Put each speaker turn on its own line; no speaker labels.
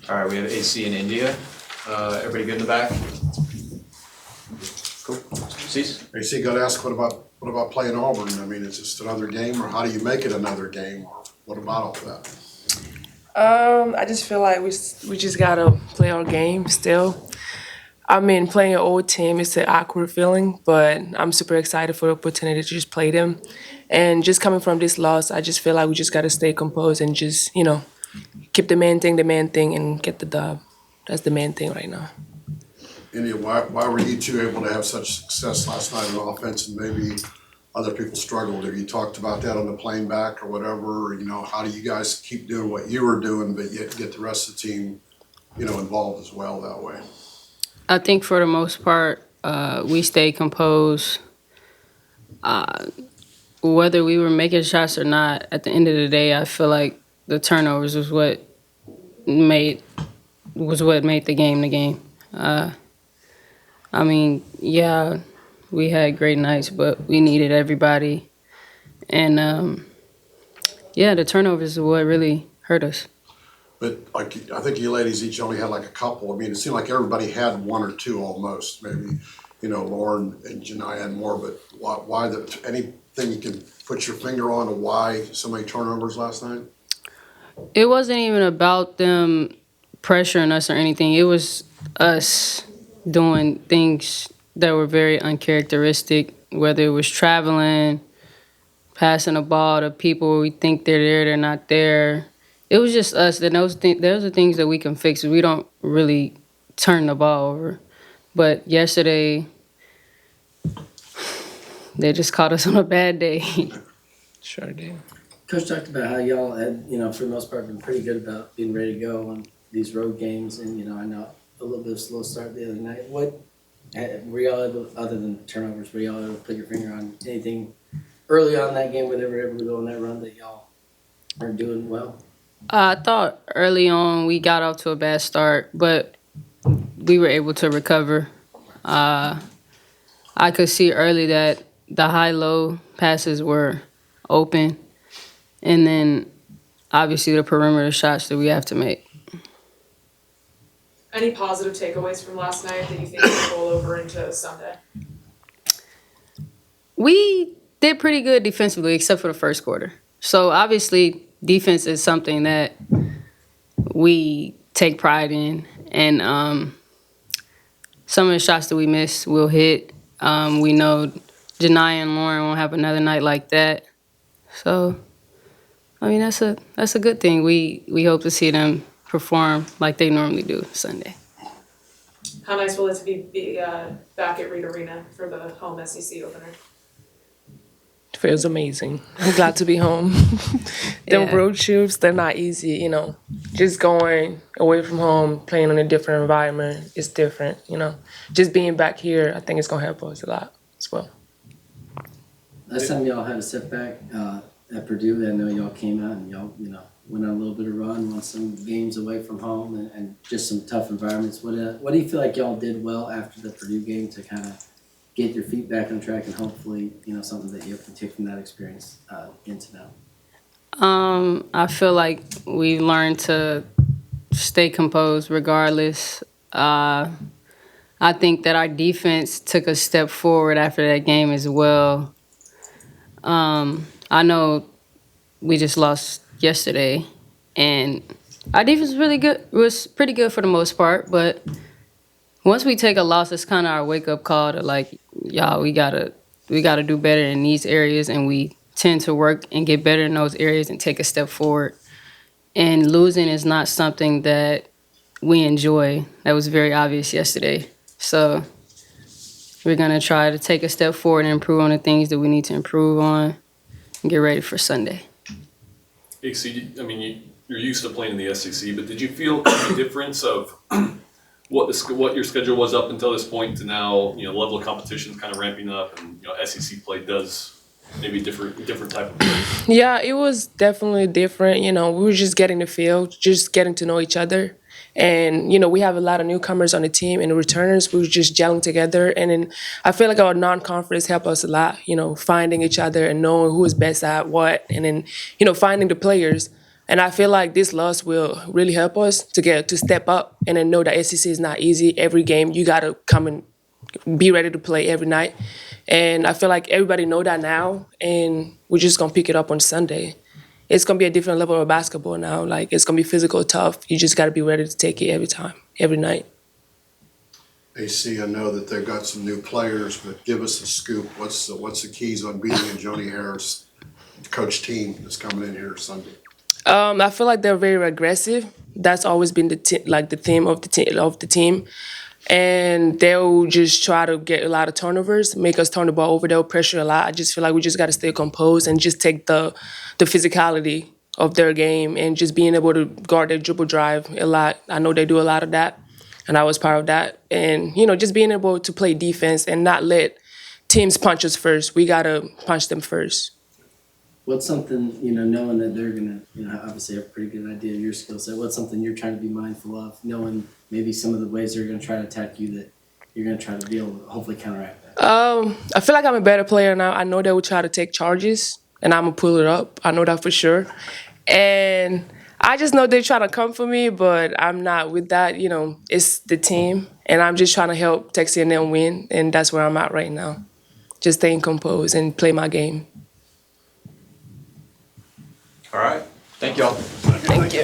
All right, we have AC and India. Everybody good in the back? Cool. Cease?
AC, got to ask, what about playing Auburn? I mean, it's just another game, or how do you make it another game, or what about all that?
I just feel like we just gotta play our game still. I mean, playing an old team is an awkward feeling, but I'm super excited for the opportunity to just play them. And just coming from this loss, I just feel like we just gotta stay composed and just, keep the main thing, and get the dub. That's the main thing right now.
India, why were you two able to have such success last night in offense and maybe other people struggled? Have you talked about that on the plane back or whatever? Or, how do you guys keep doing what you were doing, but yet get the rest of the team, involved as well that way?
I think for the most part, we stayed composed. Whether we were making shots or not, at the end of the day, I feel like the turnovers was what made the game the game. Yeah, we had great nights, but we needed everybody, and the turnovers is what really hurt us.
But I think you ladies each only had like a couple. I mean, it seemed like everybody had one or two almost. Maybe, Lauren and Janiyah had more. But why anything you can put your finger on why so many turnovers last night?
It wasn't even about them pressuring us or anything. It was us doing things that were very uncharacteristic, whether it was traveling, passing a ball to people we think they're there, they're not there. It was just us. Those are things that we can fix. We don't really turn the ball over. But yesterday, they just caught us on a bad day.
Sure did.
Coach talked about how y'all had, for the most part, been pretty good about being ready to go on these road games. And, I know a little bit of a slow start the other night. What were y'all able, other than turnovers, were y'all able to put your finger on anything early on in that game where they were able to go on that run that y'all weren't doing well?
I thought early on we got off to a bad start, but we were able to recover. I could see early that the high-low passes were open, and then obviously the perimeter shots that we have to make.
Any positive takeaways from last night that you think will roll over into Sunday?
We did pretty good defensively, except for the first quarter. So obviously, defense is something that we take pride in, and some of the shots that we miss will hit. We know Janiyah and Lauren won't have another night like that. So, that's a good thing. We hope to see them perform like they normally do Sunday.
How nice will it be back at Reed Arena for the home SEC opener?
Feels amazing. I'm glad to be home. Them road trips, they're not easy, Just going away from home, playing in a different environment, it's different, Just being back here, I think it's going to help us a lot as well.
Last time y'all had a setback at Purdue, I know y'all came out and y'all, went on a little bit of run, won some games away from home and just some tough environments. What do you feel like y'all did well after the Purdue game to kind of get your feet back on track and hopefully, something that you can take from that experience into now?
I feel like we learned to stay composed regardless. I think that our defense took a step forward after that game as well. I know we just lost yesterday, and our defense was really good. It was pretty good for the most part, but once we take a loss, it's kind of our wake-up call to like, y'all, we gotta do better in these areas, and we tend to work and get better in those areas and take a step forward. And losing is not something that we enjoy. That was very obvious yesterday. So we're gonna try to take a step forward and improve on the things that we need to improve on and get ready for Sunday.
AC, you're used to playing in the SEC, but did you feel the difference of what your schedule was up until this point to now, level of competition is kind of ramping up, and SEC play does maybe different type of play?
Yeah, it was definitely different. We were just getting the feel, just getting to know each other. And, we have a lot of newcomers on the team and the returners. We were just gelling together. And then I feel like our non-conference helped us a lot, finding each other and knowing who is best at what. And then, finding the players. And I feel like this loss will really help us to step up and then know that SEC is not easy. Every game you gotta come and be ready to play every night. And I feel like everybody know that now, and we're just gonna pick it up on Sunday. It's gonna be a different level of basketball now. Like it's gonna be physical, tough. You just gotta be ready to take it every time, every night.
AC, I know that they've got some new players, but give us a scoop. What's the keys on beating a Joni Harris coach team that's coming in here Sunday?
I feel like they're very aggressive. That's always been the theme of the team, and they'll just try to get a lot of turnovers, make us turn the ball over. They'll pressure a lot. I just feel like we just got to stay composed and just take the physicality of their game and just being able to guard their dribble drive a lot. I know they do a lot of that, and I was part of that. And just being able to play defense and not let teams punch us first. We gotta punch them first.
What's something, knowing that they're gonna, obviously have a pretty good idea of your skill set, what's something you're trying to be mindful of, knowing maybe some of the ways they're gonna try to attack you that you're gonna try to be able to hopefully counteract that?
I feel like I'm a better player now. I know they will try to take charges, and I'm gonna pull it up. I know that for sure. And I just know they're trying to come for me, but I'm not with that. It's the team, and I'm just trying to help Texas A&M win, and that's where I'm at right now. Just staying composed and play my game.
All right. Thank y'all.
Thank you.